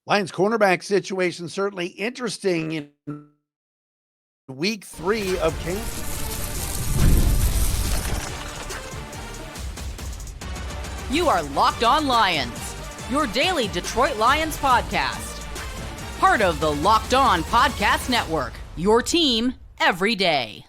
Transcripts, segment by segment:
Lions cornerback situation certainly interesting in week 3 of camp. You are Locked On Lions, your daily Detroit Lions podcast. Part of the Locked On Podcast Network, your team every day.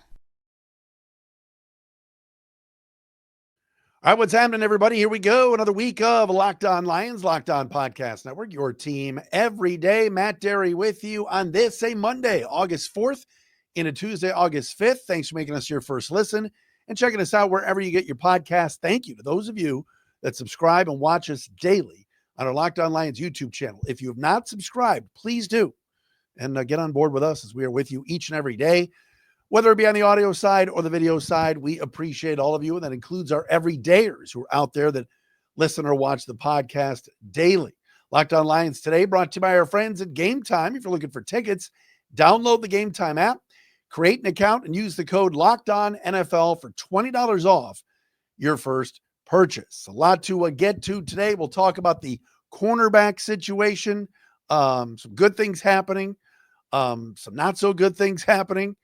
All right, what's happening, everybody? Here we go. Another week of Locked On Lions, Locked On Podcast Network, your team every day. Matt Derry with you on this, a Monday, August 4th, into Tuesday, August 5th. Thanks for making us your first listen and checking us out wherever you get your podcast. Thank you to those of you that subscribe and watch us daily on our Locked On Lions YouTube channel. If you have not subscribed, please do, and get on board with us as we are with you each and every day. Whether it be on the audio side or the video side, we appreciate all of you. And that includes our everydayers who are out there that listen or watch the podcast daily. Locked On Lions today brought to you by our friends at Gametime. If you're looking for tickets, download the Gametime app, create an account, and use the code LOCKEDONNFL for $20 off your first purchase. A lot to get to today. We'll talk about the cornerback situation, some good things happening, some not so good things happening.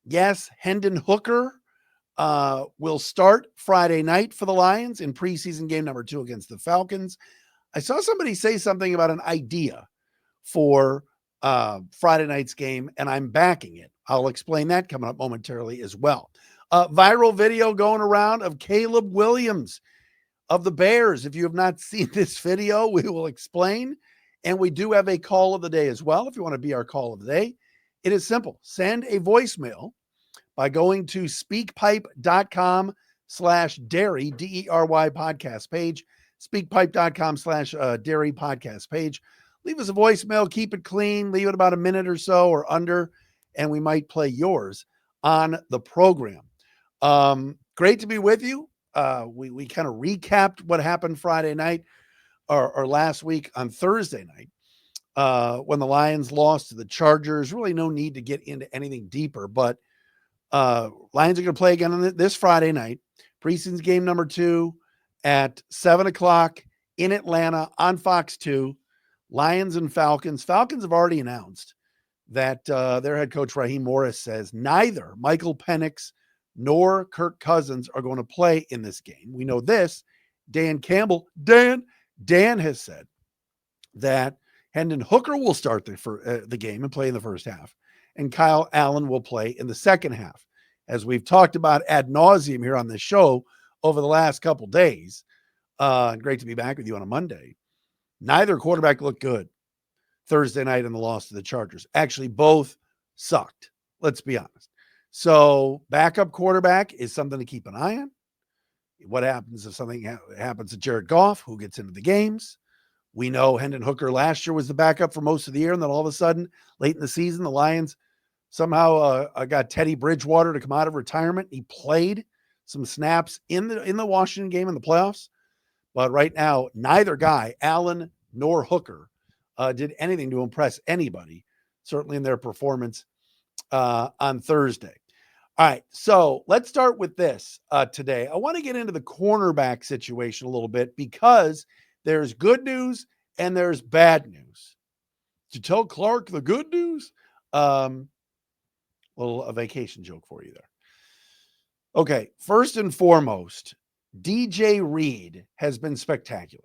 Yes, Hendon Hooker will start Friday night for the Lions in preseason game number 2 against the Falcons. I saw somebody say something about an idea for Friday night's game, and I'm backing it. I'll explain that coming up momentarily as well. Viral video going around of Caleb Williams of the Bears. If you have not seen this video, we will explain. And we do have a call of the day as well. If you want to be our call of the day, it is simple. Send a voicemail by going to speakpipe.com/Derry, DERY podcast page, speakpipe.com/Derry podcast page. Leave us a voicemail, keep it clean, leave it about a minute or so or under, and we might play yours on the program. Great to be with you. We kind of recapped what happened Friday night or last week on Thursday night. When the Lions lost to the Chargers. Really no need to get into anything deeper, but Lions are going to play again on this Friday night. Preseason game number 2 at 7 o'clock in Atlanta on Fox 2. Lions and Falcons. Falcons have already announced that their head coach, Raheem Morris, says neither Michael Penix nor Kirk Cousins are going to play in this game. We know this. Dan has said that Hendon Hooker will start the game and play in the first half, and Kyle Allen will play in the second half. As we've talked about ad nauseum here on this show over the last couple days, great to be back with you on a Monday. Neither quarterback looked good Thursday night in the loss to the Chargers. Actually, both sucked. Let's be honest. So backup quarterback is something to keep an eye on. What happens if something happens to Jared Goff, who gets into the games? We know Hendon Hooker last year was the backup for most of the year, and then all of a sudden, late in the season, the Lions somehow got Teddy Bridgewater to come out of retirement. He played some snaps in the Washington game in the playoffs, but right now, neither guy, Allen nor Hooker, did anything to impress anybody, certainly in their performance on Thursday. All right, so let's start with this today. I want to get into the cornerback situation a little bit because there's good news and there's bad news. To tell Clark the good news, a vacation joke for you there. Okay, first and foremost, DJ Reid has been spectacular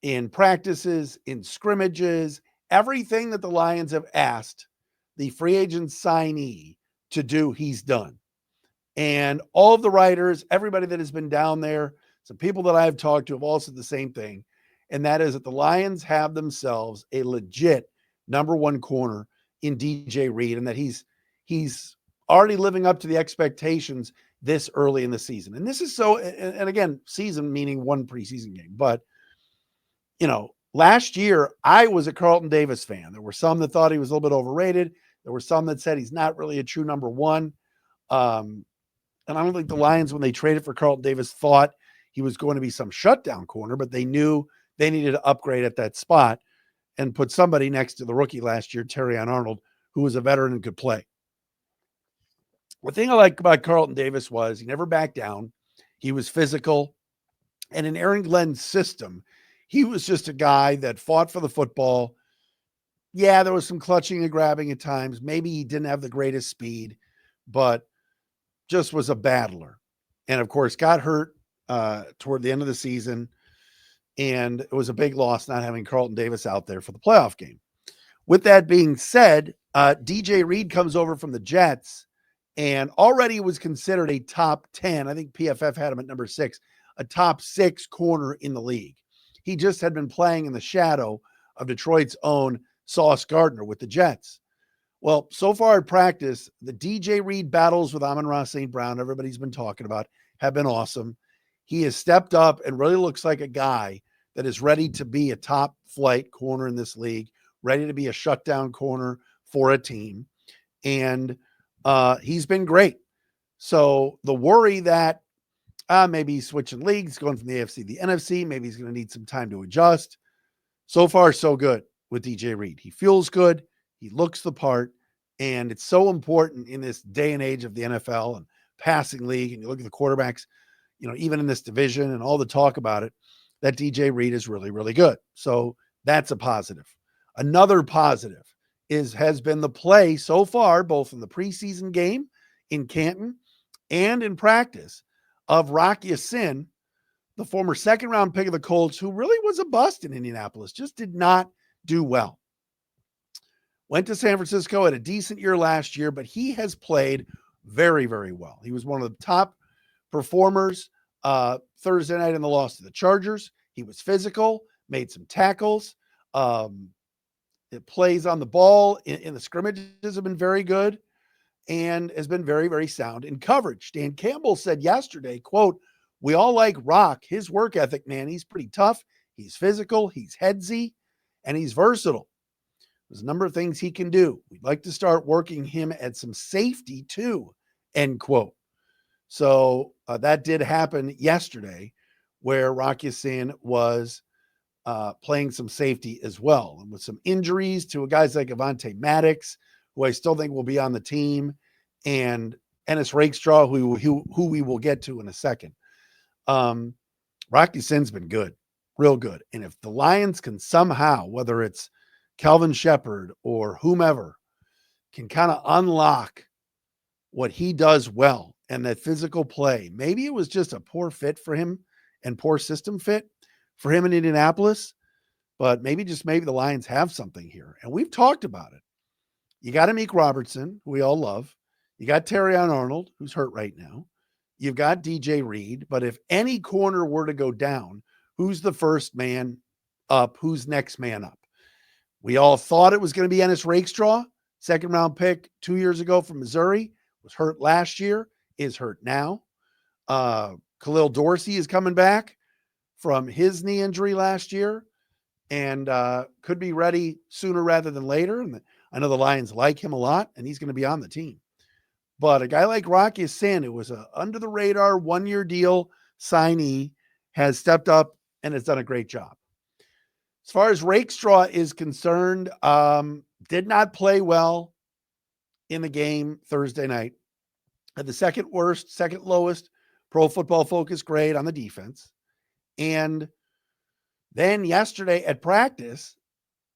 in practices, in scrimmages, everything that the Lions have asked the free agent signee to do, he's done. And all of the writers, everybody that has been down there, some people that I've talked to have all said the same thing, and that is that the Lions have themselves a legit number 1 corner in DJ Reid, and that he's already living up to the expectations this early in the season. And this is so, and again, season meaning 1 preseason game. But, last year I was a Carlton Davis fan. There were some that thought he was a little bit overrated. There were some that said he's not really a true number 1. And I don't think the Lions, when they traded for Carlton Davis, thought he was going to be some shutdown corner, but they knew they needed to upgrade at that spot and put somebody next to the rookie last year, Terrion Arnold, who was a veteran and could play. The thing I like about Carlton Davis was he never backed down. He was physical. And in Aaron Glenn's system, he was just a guy that fought for the football. Yeah, there was some clutching and grabbing at times. Maybe he didn't have the greatest speed, but just was a battler. And of course, got hurt toward the end of the season. And it was a big loss not having Carlton Davis out there for the playoff game. With that being said, DJ Reid comes over from the Jets and already was considered a top 10. I think PFF had him at number 6, a top 6 corner in the league. He just had been playing in the shadow of Detroit's own Sauce Gardner with the Jets. Well, so far at practice, the DJ Reid battles with Amon-Ra St. Brown, everybody's been talking about, have been awesome. He has stepped up and really looks like a guy that is ready to be a top flight corner in this league, ready to be a shutdown corner for a team. And he's been great. So the worry that maybe he's switching leagues, going from the AFC to the NFC, maybe he's going to need some time to adjust. So far, so good with DJ Reid. He feels good. He looks the part. And it's so important in this day and age of the NFL and passing league. And you look at the quarterbacks, even in this division and all the talk about it, that DJ Reid is really, really good. So that's a positive. Another positive has been the play so far, both in the preseason game in Canton and in practice, of Rock Ya-Sin, the former second-round pick of the Colts, who really was a bust in Indianapolis, just did not do well. Went to San Francisco, had a decent year last year, but he has played very, very well. He was one of the top performers Thursday night in the loss to the Chargers. He was physical, made some tackles. It plays on the ball in the scrimmages have been very good and has been very, very sound in coverage. Dan Campbell said yesterday, quote, "We all like Rock. His work ethic, man, he's pretty tough. He's physical, he's headsy, and he's versatile. There's a number of things he can do. We'd like to start working him at some safety too," end quote. So that did happen yesterday where Rock Ya-Sin was playing some safety as well. And with some injuries to guys like Avonte Maddox, who I still think will be on the team, and Ennis Rakestraw, who we will get to in a second. Rock Ya-Sin's been good, real good. And if the Lions can somehow, whether it's Calvin Shepard or whomever, can kind of unlock what he does well and that physical play, maybe it was just a poor fit for him and poor system fit for him in Indianapolis, but maybe the Lions have something here. And we've talked about it. You got Amik Robertson, who we all love. You got Terrion Arnold, who's hurt right now. You've got DJ Reid, but if any corner were to go down, who's the first man up? Who's next man up? We all thought it was going to be Ennis Rakestraw, second-round pick 2 years ago from Missouri, was hurt last year, is hurt now. Khalil Dorsey is coming back from his knee injury last year and could be ready sooner rather than later. And I know the Lions like him a lot, and he's going to be on the team. But a guy like Rock Ya-Sin, who was an under-the-radar one-year deal signee, has stepped up and has done a great job. As far as Rakestraw is concerned, did not play well in the game Thursday night. Had the second lowest Pro Football Focus grade on the defense. And then yesterday at practice,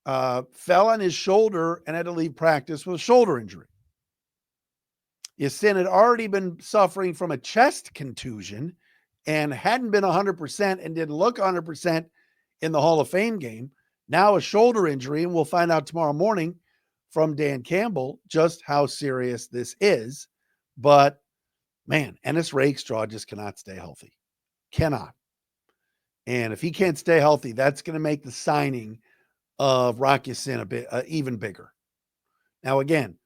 fell on his shoulder and had to leave practice with a shoulder injury. Ya-Sin had already been suffering from a chest contusion and hadn't been 100% and didn't look 100% in the Hall of Fame game. Now a shoulder injury, and we'll find out tomorrow morning from Dan Campbell just how serious this is. But, man, Ennis Rakestraw just cannot stay healthy. Cannot. And if he can't stay healthy, that's going to make the signing of Rock Ya-Sin a bit even bigger. Now, again,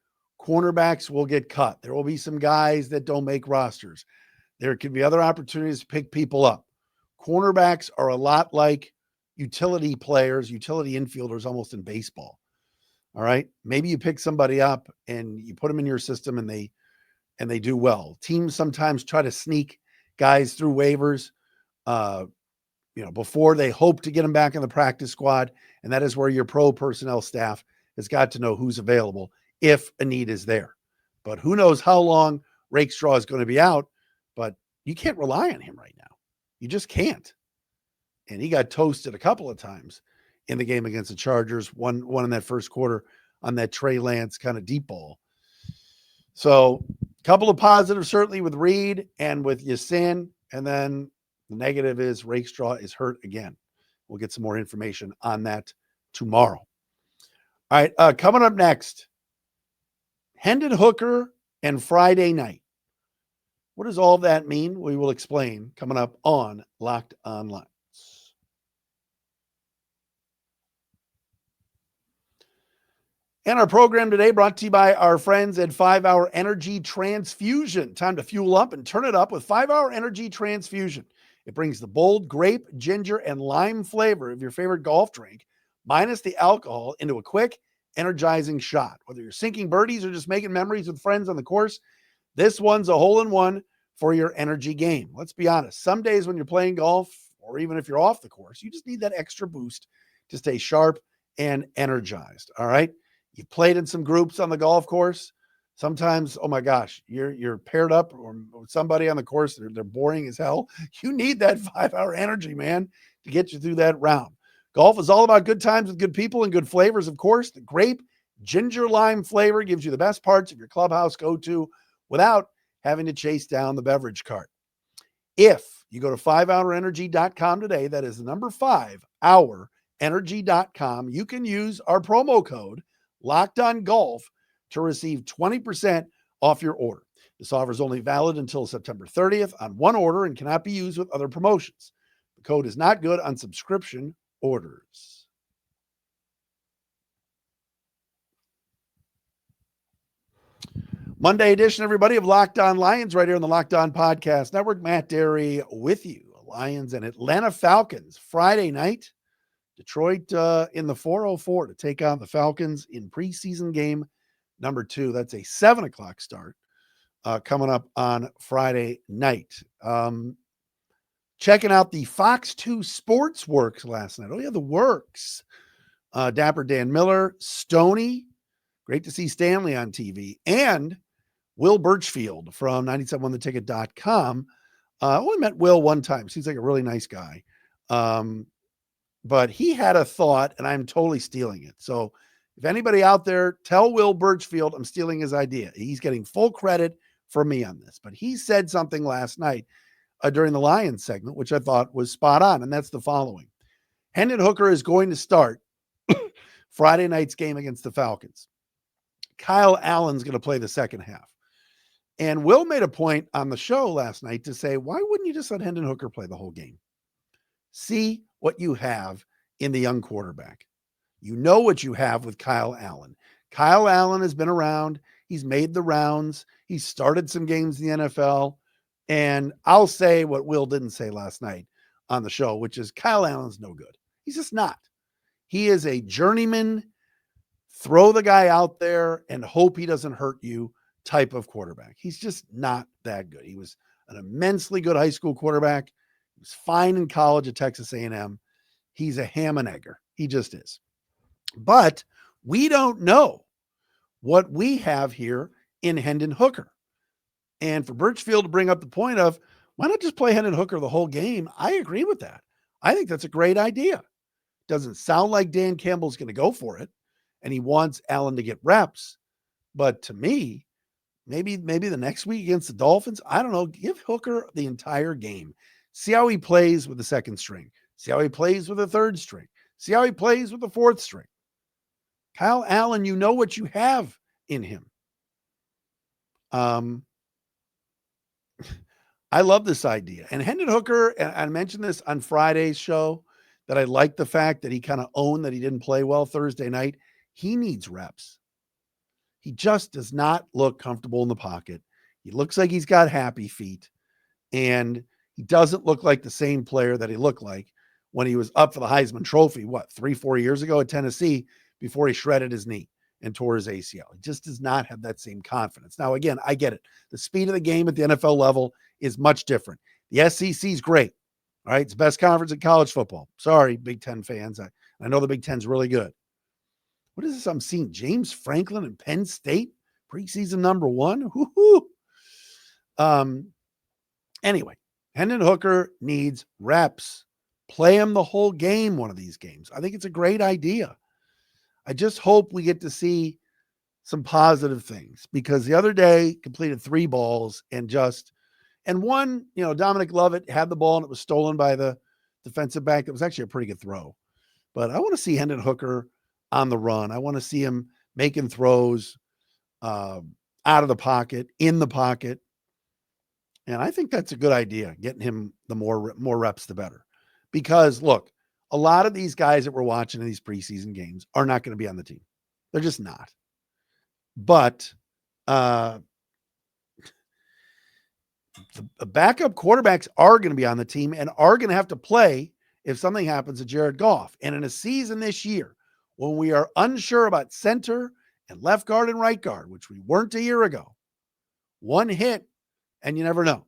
cornerbacks will get cut. There will be some guys that don't make rosters. There could be other opportunities to pick people up. Cornerbacks are a lot like utility players, utility infielders almost in baseball. All right. Maybe you pick somebody up and you put them in your system and they do well. Teams sometimes try to sneak guys through waivers, before they hope to get them back in the practice squad. And that is where your pro personnel staff has got to know who's available if a need is there. But who knows how long Rakestraw is going to be out, but you can't rely on him right now. You just can't. and he got toasted a couple of times in the game against the Chargers. One in that first quarter on that Trey Lance kind of deep ball. So a couple of positives certainly with Reid and with Yasin, and then the negative is Rakestraw is hurt again. We'll get some more information on that tomorrow. All right, coming up next, Hendon Hooker and Friday night. What does all that mean? We will explain coming up on Locked On Lions. And our program today brought to you by our friends at 5-Hour Energy Transfusion. Time to fuel up and turn it up with 5-Hour Energy Transfusion. It brings the bold grape, ginger, and lime flavor of your favorite golf drink, minus the alcohol, into a quick, energizing shot. Whether you're sinking birdies or just making memories with friends on the course, this one's a hole-in-one for your energy game. Let's be honest. Some days when you're playing golf, or even if you're off the course, you just need that extra boost to stay sharp and energized. All right? You've played in some groups on the golf course. Sometimes, oh my gosh, you're paired up or with somebody on the course. They're boring as hell. You need that 5-hour energy, man, to get you through that round. Golf is all about good times with good people and good flavors, of course. The grape, ginger, lime flavor gives you the best parts of your clubhouse go-to without having to chase down the beverage cart. If you go to 5hourenergy.com today, that is the number 5hourenergy.com, you can use our promo code Locked On Golf to receive 20% off your order. This offer is only valid until September 30th on one order and cannot be used with other promotions. The code is not good on subscription orders. Monday edition, everybody, of Locked On Lions right here on the Locked On Podcast Network. Matt Derry with you. Lions and Atlanta Falcons Friday night. Detroit in the 404 to take on the Falcons in preseason game number 2. That's a 7 o'clock start coming up on Friday night. Checking out the Fox 2 Sports Works last night. Oh, yeah, the works. Dapper Dan Miller, Stoney. Great to see Stanley on TV. And Will Burchfield from 971theticket.com. I only met Will one time. Seems like a really nice guy. But he had a thought, and I'm totally stealing it. So if anybody out there, tell Will Burchfield I'm stealing his idea. He's getting full credit from me on this. But he said something last night during the Lions segment, which I thought was spot on, and that's the following. Hendon Hooker is going to start Friday night's game against the Falcons. Kyle Allen's going to play the second half. And Will made a point on the show last night to say, why wouldn't you just let Hendon Hooker play the whole game? See what you have in the young quarterback. You know what you have with Kyle Allen. Kyle Allen has been around. He's made the rounds. He's started some games in the NFL. And I'll say what Will didn't say last night on the show, which is Kyle Allen's no good. He's just not. He is a journeyman, throw the guy out there and hope he doesn't hurt you type of quarterback. He's just not that good. He was an immensely good high school quarterback. He was fine in college at Texas A&M. He's a ham and egger. He just is. But we don't know what we have here in Hendon Hooker. And for Burchfield to bring up the point of, why not just play Hendon Hooker the whole game? I agree with that. I think that's a great idea. Doesn't sound like Dan Campbell's going to go for it, and he wants Allen to get reps. But to me, maybe the next week against the Dolphins, I don't know, give Hooker the entire game. See how he plays with the second string. See how he plays with the third string. See how he plays with the fourth string. Kyle Allen, you know what you have in him. I love this idea. And Hendon Hooker, and I mentioned this on Friday's show, that I like the fact that he kind of owned that he didn't play well Thursday night. He needs reps. He just does not look comfortable in the pocket. He looks like he's got happy feet, and he doesn't look like the same player that he looked like when he was up for the Heisman Trophy, 3-4 years ago at Tennessee, before he shredded his knee and tore his ACL. He just does not have that same confidence. Now, again, I get it. The speed of the game at the NFL level is much different. The SEC is great. All right. It's the best conference in college football. Sorry, Big Ten fans. I know the Big Ten's really good. What is this I'm seeing? James Franklin and Penn State, preseason number 1. Woo-hoo. Anyway, Hendon Hooker needs reps. Play him the whole game one of these games. I think it's a great idea. I just hope we get to see some positive things, because the other day completed 3 balls and one, Dominic Lovett had the ball and it was stolen by the defensive back. It was actually a pretty good throw. But I want to see Hendon Hooker on the run. I want to see him making throws out of the pocket, in the pocket. And I think that's a good idea, getting him the more reps, the better. Because, look, a lot of these guys that we're watching in these preseason games are not going to be on the team. They're just not. But the backup quarterbacks are going to be on the team and are going to have to play if something happens to Jared Goff. And in a season this year, when we are unsure about center and left guard and right guard, which we weren't a year ago, one hit and you never know.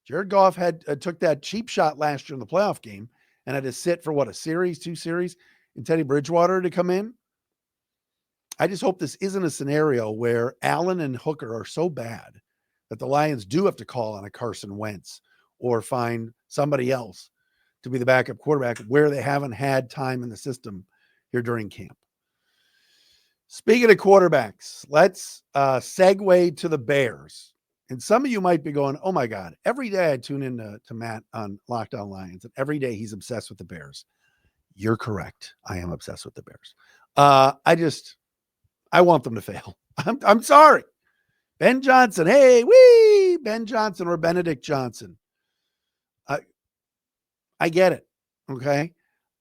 Jared Goff took that cheap shot last year in the playoff game and had to sit for a series, 2 series, and Teddy Bridgewater to come in. I just hope this isn't a scenario where Allen and Hooker are so bad that the Lions do have to call on a Carson Wentz or find somebody else to be the backup quarterback where they haven't had time in the system here during camp. Speaking of quarterbacks, let's segue to the Bears. And some of you might be going, oh my God, every day I tune in to Matt on Locked On Lions, and every day he's obsessed with the Bears. You're correct. I am obsessed with the Bears. I want them to fail. I'm sorry. Ben Johnson. Hey, Ben Johnson or Benedict Johnson. I get it. Okay.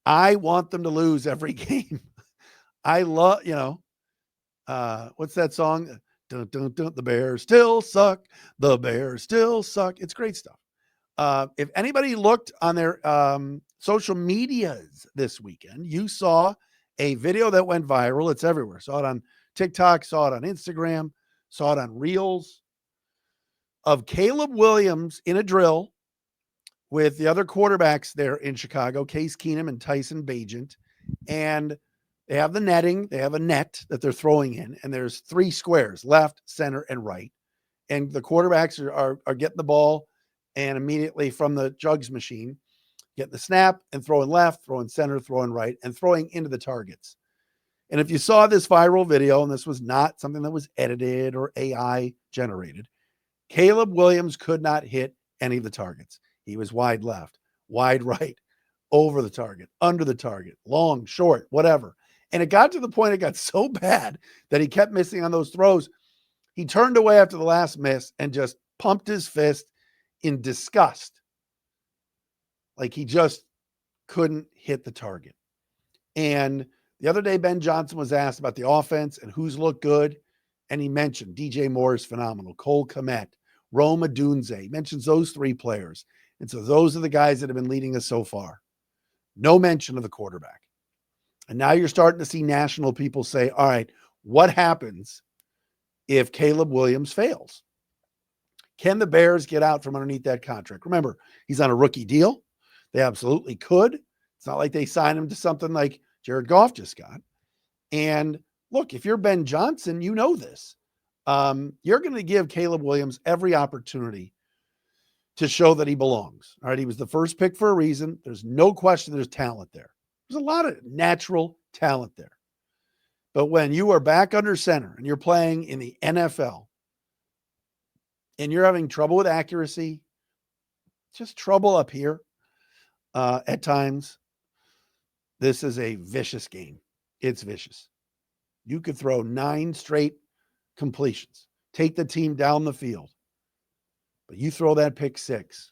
I want them to lose every game. I love, what's that song? Dun, dun, dun, the Bears still suck. The Bears still suck. It's great stuff. If anybody looked on their social medias this weekend, you saw a video that went viral. It's everywhere. Saw it on TikTok, saw it on Instagram, saw it on Reels, of Caleb Williams in a drill with the other quarterbacks there in Chicago, Case Keenum and Tyson Bagent. And they have the netting. They have a net that they're throwing in, and there's 3 squares, left, center, and right. And the quarterbacks are getting the ball and immediately from the jugs machine, getting the snap and throwing left, throwing center, throwing right, and throwing into the targets. And if you saw this viral video, and this was not something that was edited or AI generated, Caleb Williams could not hit any of the targets. He was wide left, wide right, over the target, under the target, long, short, whatever. And it got to the point, it got so bad that he kept missing on those throws. He turned away after the last miss and just pumped his fist in disgust. Like he just couldn't hit the target. And the other day, Ben Johnson was asked about the offense and who's looked good. And he mentioned DJ Moore is phenomenal, Cole Kmet, Rome Odunze. He mentions those 3 players. And so those are the guys that have been leading us so far. No mention of the quarterback. And now you're starting to see national people say, all right, what happens if Caleb Williams fails? Can the Bears get out from underneath that contract? Remember, he's on a rookie deal. They absolutely could. It's not like they signed him to something like Jared Goff just got. And look, if you're Ben Johnson, you know this. You're going to give Caleb Williams every opportunity to show that he belongs. All right, he was the first pick for a reason. There's no question there's talent there. There's a lot of natural talent there. But when you are back under center and you're playing in the NFL and you're having trouble with accuracy, just trouble up here at times, this is a vicious game. It's vicious. You could throw 9 straight completions, take the team down the field, but you throw that pick 6.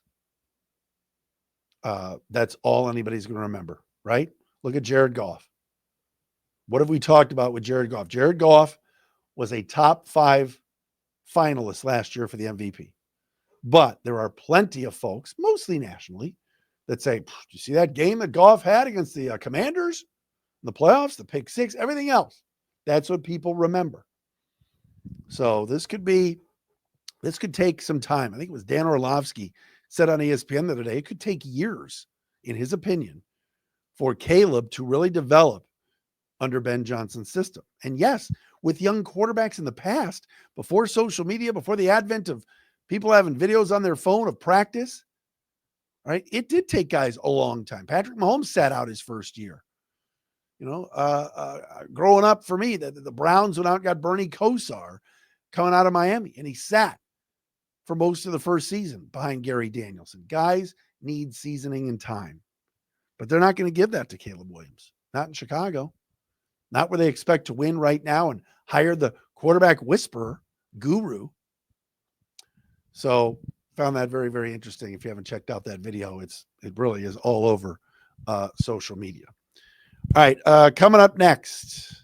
That's all anybody's going to remember, right? Look at Jared Goff. What have we talked about with Jared Goff? Jared Goff was a top 5 finalist last year for the MVP. But there are plenty of folks, mostly nationally, that say, "Do you see that game that Goff had against the Commanders in the playoffs, the pick 6, everything else?" That's what people remember. So this could take some time. I think it was Dan Orlovsky said on ESPN the other day, it could take years, in his opinion, for Caleb to really develop under Ben Johnson's system. And yes, with young quarterbacks in the past, before social media, before the advent of people having videos on their phone of practice, right? It did take guys a long time. Patrick Mahomes sat out his first year. Growing up for me, the Browns went out and got Bernie Kosar coming out of Miami, and he sat for most of the first season behind Gary Danielson. Guys need seasoning and time, but they're not going to give that to Caleb Williams. Not in Chicago. Not where they expect to win right now and hire the quarterback whisperer guru. So found that very, very interesting. If you haven't checked out that video, it really is all over social media. All right, coming up next,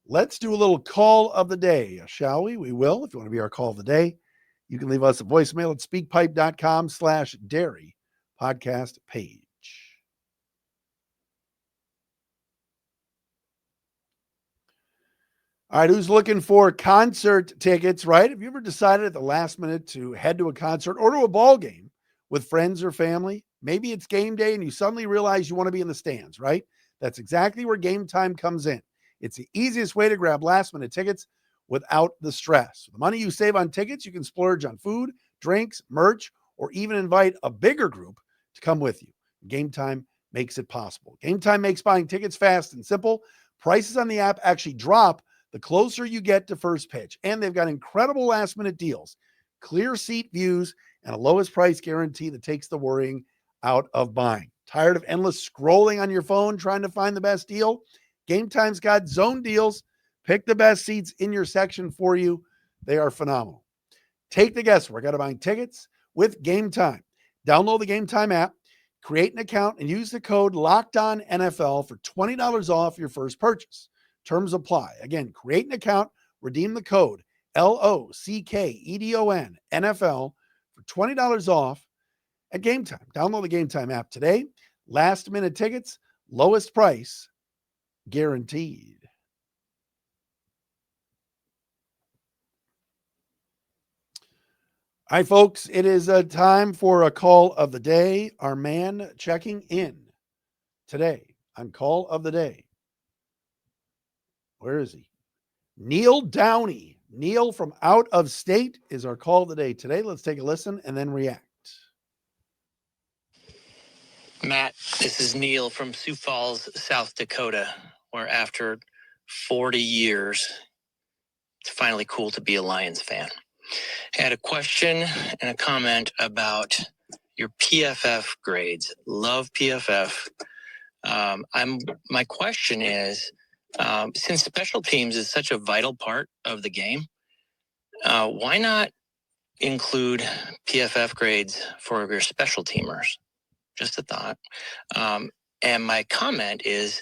let's do a little call of the day, shall we? We will. If you want to be our call of the day, you can leave us a voicemail at speakpipe.com/dairy podcast page. All right, who's looking for concert tickets, right? Have you ever decided at the last minute to head to a concert or to a ball game with friends or family? Maybe it's game day and you suddenly realize you want to be in the stands, right? That's exactly where Gametime comes in. It's the easiest way to grab last-minute tickets without the stress. The money you save on tickets, you can splurge on food, drinks, merch, or even invite a bigger group to come with you. Gametime makes it possible. Gametime makes buying tickets fast and simple. Prices on the app actually drop the closer you get to first pitch, and they've got incredible last-minute deals, clear seat views, and a lowest price guarantee that takes the worrying out of buying. Tired of endless scrolling on your phone trying to find the best deal? Gametime's got zone deals. Pick the best seats in your section for you. They are phenomenal. Take the guesswork out of buying tickets with Gametime. Download the Gametime app, create an account, and use the code LOCKEDONNFL for $20 off your first purchase. Terms apply. Again, create an account, redeem the code LOCKEDON NFL for $20 off at Gametime. Download the Gametime app today. Last minute tickets, lowest price guaranteed. All right, folks, it is time for a call of the day. Our man checking in today on call of the day. Where is he? Neil Downey. Neil from out of state is our call of the day today. Let's take a listen and then react. Matt, this is Neil from Sioux Falls, South Dakota, where after 40 years, it's finally cool to be a Lions fan. I had a question and a comment about your PFF grades. Love PFF. My question is, since special teams is such a vital part of the game, why not include PFF grades for your special teamers? Just a thought. And my comment is,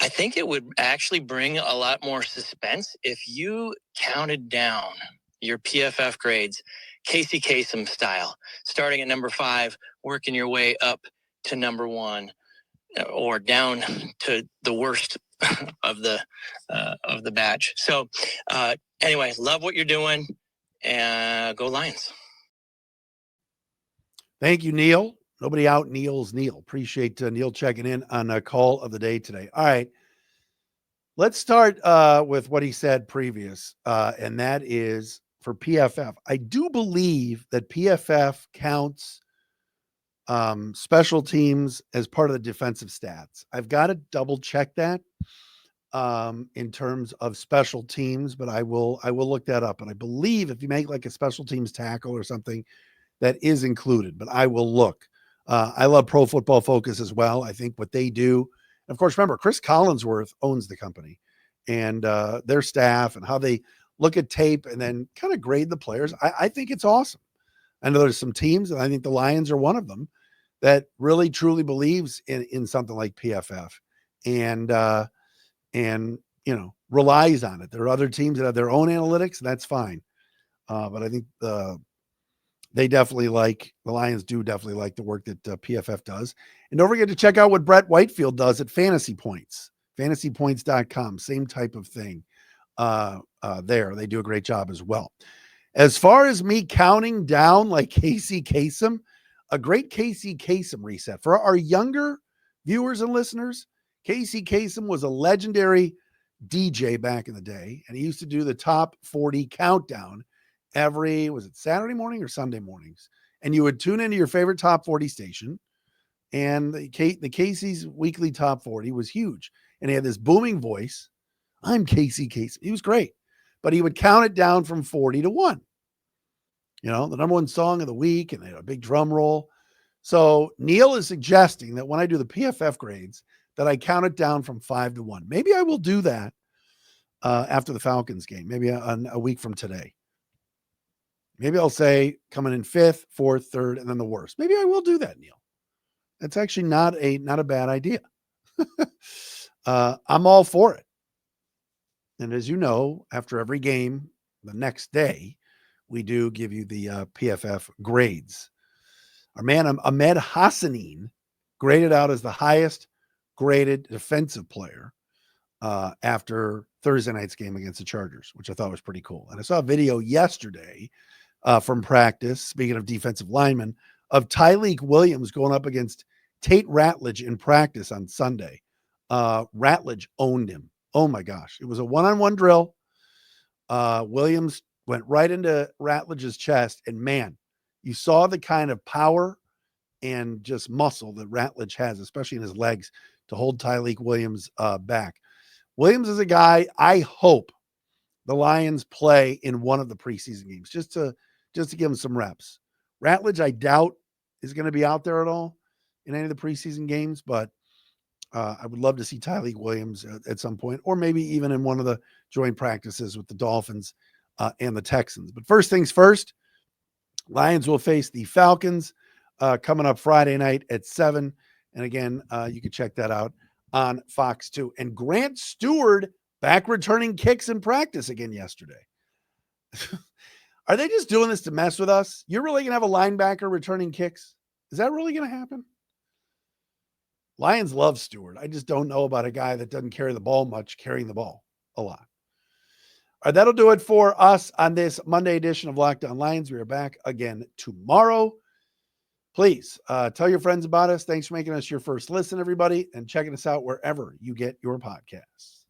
I think it would actually bring a lot more suspense if you counted down your PFF grades, Casey Kasem style, starting at number 5, working your way up to number 1, or down to the worst of the batch. So anyway, love what you're doing, and go Lions. Thank you, Neil. Nobody out Neil's Neil. Appreciate Neil checking in on a call of the day today. All right. Let's start with what he said previous, and that is for PFF. I do believe that PFF counts special teams as part of the defensive stats. I've got to double check that in terms of special teams, but I will look that up. And I believe if you make like a special teams tackle or something, that is included, but I will look. I love Pro Football Focus as well. I think what they do, and of course, remember, Chris Collinsworth owns the company, and their staff and how they look at tape and then kind of grade the players. I think it's awesome. I know there's some teams, and I think the Lions are one of them, that really truly believes in something like PFF and relies on it. There are other teams that have their own analytics, and that's fine. But I think the Lions do definitely like the work that PFF does. And don't forget to check out what Brett Whitefield does at Fantasy Points, fantasypoints.com. Same type of thing there. They do a great job as well. As far as me counting down like Casey Kasem, a great Casey Kasem reset. For our younger viewers and listeners, Casey Kasem was a legendary DJ back in the day, and he used to do the top 40 countdown was it Saturday morning or Sunday mornings? and you would tune into your favorite top 40 station. And the Casey's weekly top 40 was huge. And he had this booming voice. I'm Casey. He was great. But he would count it down from 40 to 1. The number one song of the week, and they had a big drum roll. So Neil is suggesting that when I do the PFF grades, that I count it down from 5 to 1. Maybe I will do that after the Falcons game, maybe a week from today. Maybe I'll say coming in 5th, 4th, 3rd, and then the worst. Maybe I will do that, Neil. That's actually not a bad idea. I'm all for it. And as you know, after every game, the next day, we do give you the PFF grades. Our man Ahmed Hassanin graded out as the highest graded defensive player after Thursday night's game against the Chargers, which I thought was pretty cool. And I saw a video yesterday from practice, speaking of defensive linemen, of Tyleik Williams going up against Tate Ratledge in practice on Sunday. Ratledge owned him. Oh my gosh. It was a one-on-one drill. Williams went right into Ratledge's chest, and man, you saw the kind of power and just muscle that Ratledge has, especially in his legs, to hold Tyleik Williams back. Williams is a guy I hope the Lions play in one of the preseason games, just to give him some reps. Ratledge, I doubt, is going to be out there at all in any of the preseason games, but I would love to see Tyleik Williams at some point, or maybe even in one of the joint practices with the Dolphins and the Texans. But first things first, Lions will face the Falcons coming up Friday night at 7. And again, you can check that out on Fox 2. And Grant Stewart back returning kicks in practice again yesterday. Are they just doing this to mess with us? You're really going to have a linebacker returning kicks? Is that really going to happen? Lions love Stewart. I just don't know about a guy that doesn't carry the ball much, carrying the ball a lot. All right, that'll do it for us on this Monday edition of Locked On Lions. We are back again tomorrow. Please tell your friends about us. Thanks for making us your first listen, everybody, and checking us out wherever you get your podcasts.